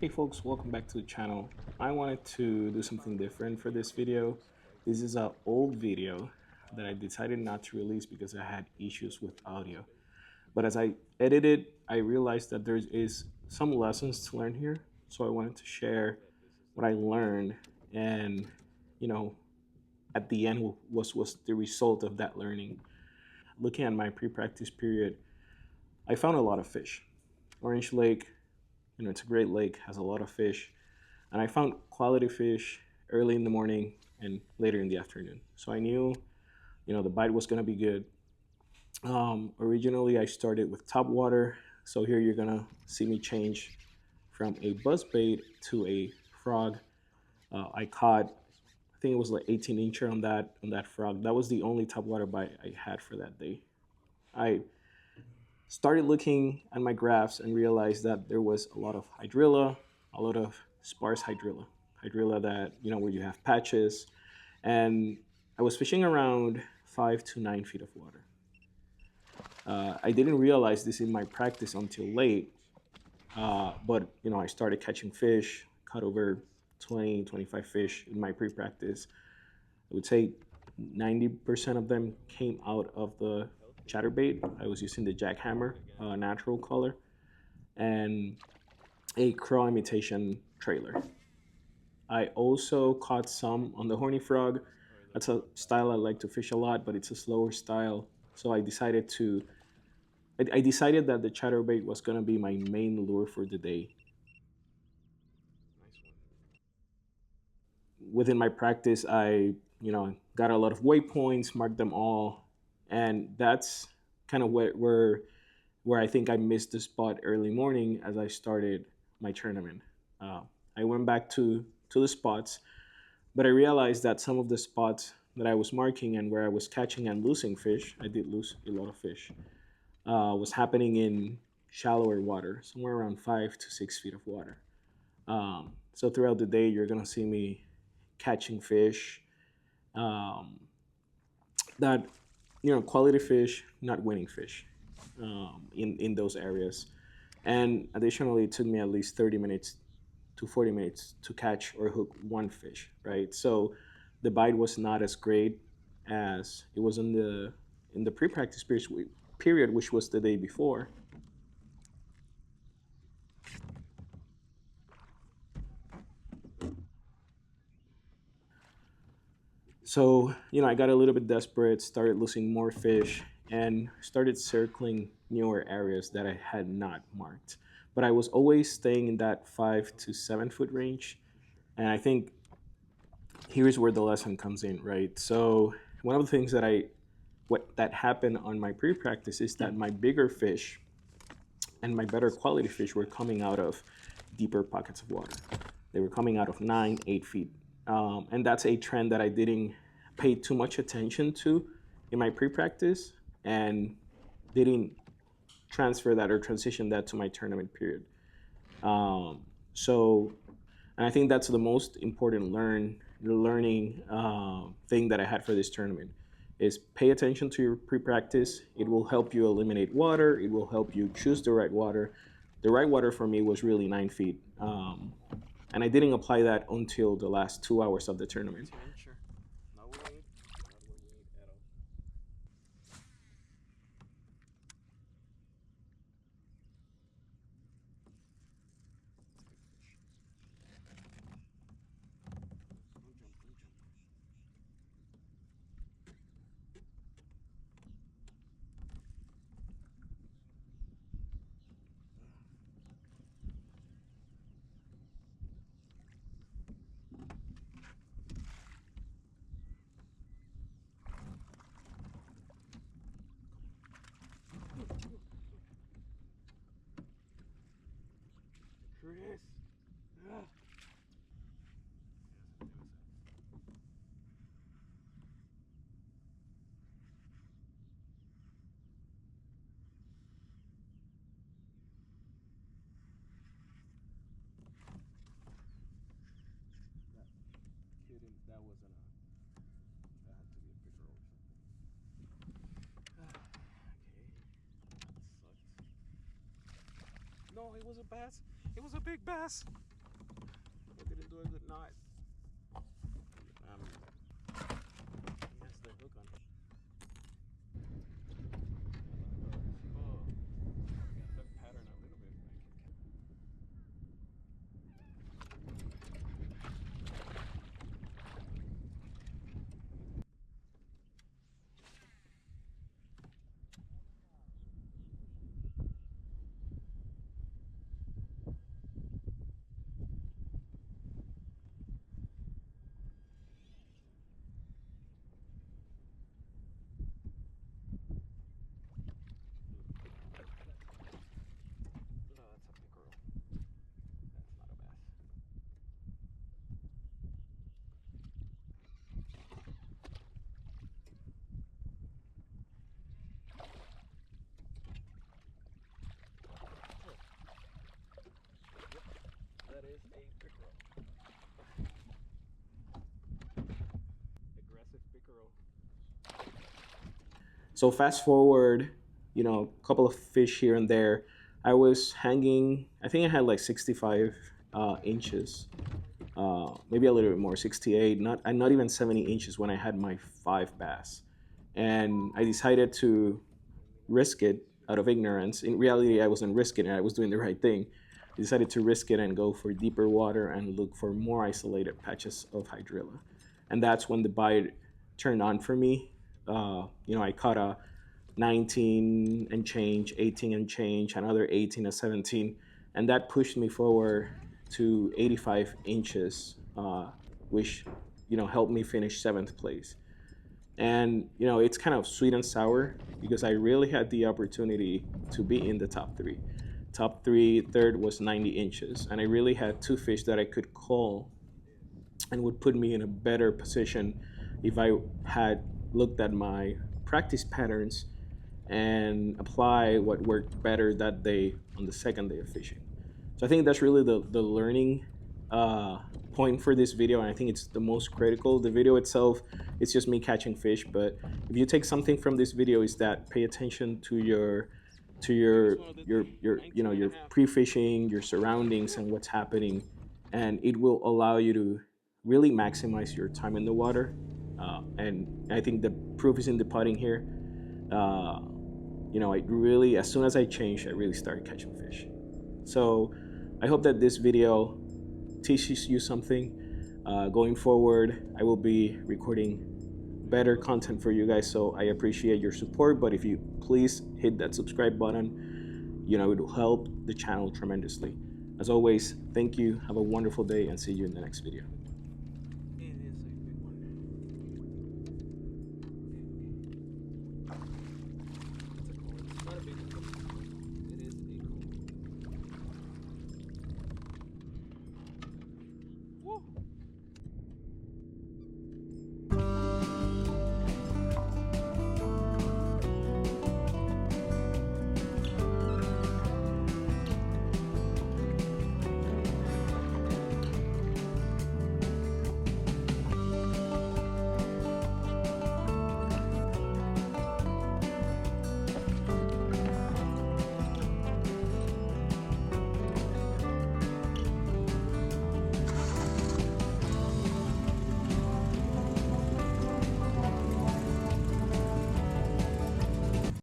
Hey folks, welcome back to the channel. I wanted to do something different for this video. This is an old video that I decided not to release because I had issues with audio. But as I edited, I realized that there is some lessons to learn here. So I wanted to share what I learned and, you know, at the end was the result of that learning. Looking at my pre-practice period, I found a lot of fish. Orange Lake, it's a great lake, has a lot of fish. And I found quality fish early in the morning and later in the afternoon. So I knew, the bite was going to be good. Originally, I started with top water. So here you're going to see me change from a buzz bait to a frog. I caught, I think it was like 18 incher on that frog. That was the only top water bite I had for that day. I started looking at my graphs and realized that there was a lot of hydrilla, a lot of sparse hydrilla that, where you have patches. And I was fishing around 5 to 9 feet of water. I didn't realize this in my practice until late, but, I started catching fish, caught over 20, 25 fish in my pre-practice. I would say 90% of them came out of the chatterbait. I was using the jackhammer natural color and a craw imitation trailer. I also caught some on the horny frog. That's a style I like to fish a lot, but it's a slower style. So I decided that the chatterbait was gonna be my main lure for the day. Within my practice, I got a lot of waypoints, marked them all, and that's kind of where I think I missed the spot early morning as I started my tournament. Uh, I went back to the spots, but I realized that some of the spots that I was marking and where I was catching and losing fish, I did lose a lot of fish, was happening in shallower water, somewhere around 5 to 6 feet of water. So throughout the day, you're gonna see me catching fish um, that quality fish, not winning fish in those areas. And additionally, it took me at least 30 minutes to 40 minutes to catch or hook one fish, right? So the bite was not as great as it was in the pre-practice period, which was the day before. So, I got a little bit desperate, started losing more fish, and started circling newer areas that I had not marked. But I was always staying in that 5 to 7 foot range. And I think here's where the lesson comes in, right? So, one of the things what that happened on my pre-practice is that my bigger fish and my better quality fish were coming out of deeper pockets of water. They were coming out of 9, 8 feet. And that's a trend that I didn't pay too much attention to in my pre-practice and didn't transfer that or transition that to my tournament period. So, and I think that's the most important learning thing that I had for this tournament is pay attention to your pre-practice. It will help you eliminate water. It will help you choose the right water. The right water for me was really 9 feet, and I didn't apply that until the last 2 hours of the tournament. Chris. Ah. That wasn't a. That had to be a pickerel or something. Okay. That sucked. no, it was a bass. It was a big bass. I didn't do a good knot. He has the hook on it. Oh, got that pattern a little bit. No, that's a pickerel. That's not a bass. That is a pickerel. Aggressive pickerel. So fast forward, you know, a couple of fish here and there. I was hanging, I think I had like 65 inches, maybe a little bit more, 68, not even 70 inches when I had my 5 bass. And I decided to risk it out of ignorance. In reality, I wasn't risking it, I was doing the right thing. I decided to risk it and go for deeper water and look for more isolated patches of hydrilla. And that's when the bite turned on for me. You know, I caught a 19 and change, 18 and change, another 18 and 17, and that pushed me forward to 85 inches, which, you know, helped me finish 7th place. And, you know, it's kind of sweet and sour because I really had the opportunity to be in the top 3. Top 3, third was 90 inches, and I really had 2 fish that I could call and would put me in a better position if I had looked at my practice patterns and apply what worked better that day on the 2nd day of fishing. So I think that's really the learning point for this video, and I think it's the most critical. The video itself, it's just me catching fish, but if you take something from this video, is that pay attention to your you know, your pre-fishing, your surroundings, and what's happening, and it will allow you to really maximize your time in the water. And I think the proof is in the putting here. You know, I really, as soon as I changed, I really started catching fish. So I hope that this video teaches you something. Going forward, I will be recording better content for you guys, so I appreciate your support. But if you please hit that subscribe button, you know, it will help the channel tremendously. As always, thank you, have a wonderful day, and see you in the next video.